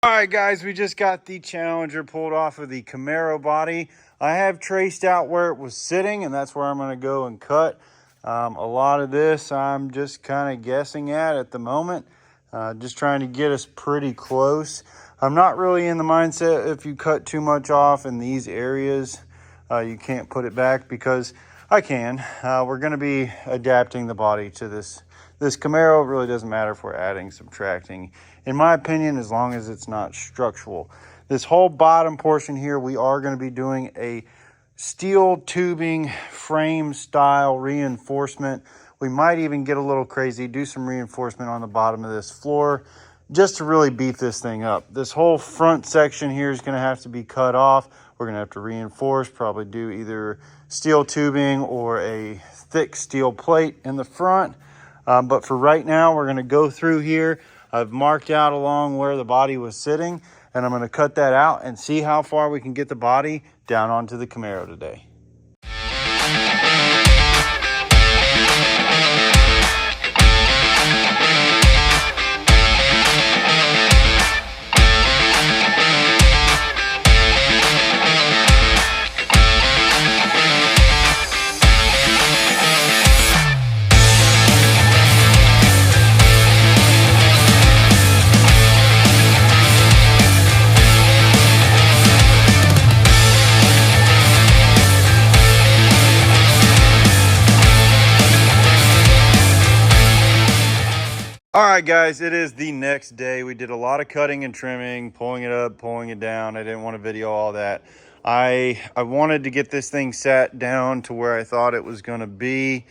All right, guys, we just got the Challenger pulled off of the Camaro body. I have traced out where it was sitting, and that's where I'm going to go and cut. A lot of this I'm just kind of guessing at the moment, just trying to get us pretty close. I'm not really in the mindset if you cut too much off in these areas, you can't put it back, because I can. We're going to be adapting the body to this Camaro. It really doesn't matter if we're adding, subtracting, in my opinion, as long as it's not structural. This whole bottom portion here, we are going to be doing a steel tubing frame style reinforcement. We might even get a little crazy, do some reinforcement on the bottom of this floor just to really beef this thing up. This whole front section here is going to have to be cut off. We're going to have to reinforce, probably do either steel tubing or a thick steel plate in the front. But for right now, we're going to go through here. I've marked out along where the body was sitting, and I'm going to cut that out and see how far we can get the body down onto the Camaro today. All right, guys, it is the next day. We did a lot of cutting and trimming, pulling it up, pulling it down. I didn't want to video all that. I wanted to get this thing sat down to where I thought it was going to be.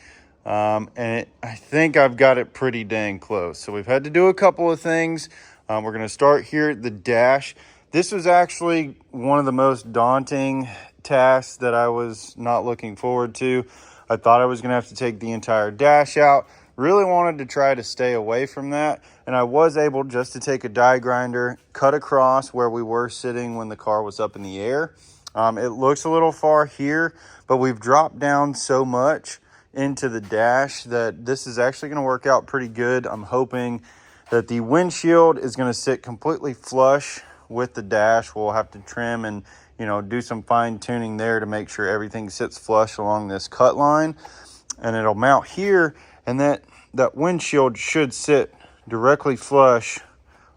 I think I've got it pretty dang close. So we've had to do a couple of things. We're going to start here at the dash. This was actually one of the most daunting tasks that I was not looking forward to. I thought I was going to have to take the entire dash out. Really wanted to try to stay away from that, and I was able just to take a die grinder, cut across where we were sitting when the car was up in the air. It looks a little far here, but we've dropped down so much into the dash that this is actually going to work out pretty good. I'm hoping that the windshield is going to sit completely flush with the dash. We'll have to trim and do some fine tuning there to make sure everything sits flush along this cut line, and it'll mount here. And that windshield should sit directly flush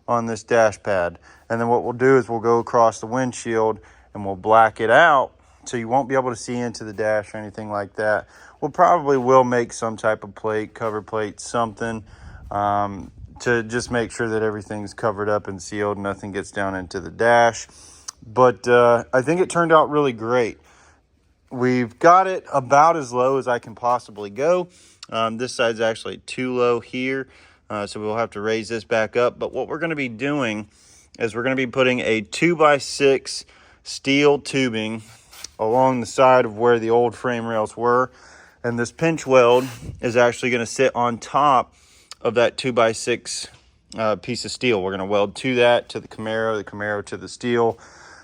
on this dash pad. And then what we'll do is we'll go across the windshield and we'll black it out so you won't be able to see into the dash or anything like that. We'll probably will make some type of plate, cover plate, something to just make sure that everything's covered up and sealed, nothing gets down into the dash. But I think it turned out really great. We've got it about as low as I can possibly go. This side's actually too low here, so we'll have to raise this back up. But what we're going to be doing is we're going to be putting a 2x6 steel tubing along the side of where the old frame rails were. And this pinch weld is actually going to sit on top of that 2x6 piece of steel. We're going to weld to that, to the Camaro to the steel,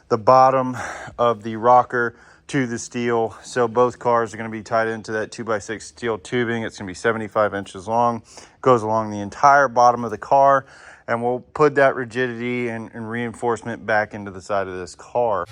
the bottom of the rocker to the steel. So both cars are going to be tied into that 2x6 steel tubing. It's going to be 75 inches long, goes along the entire bottom of the car, and we'll put that rigidity and reinforcement back into the side of this car.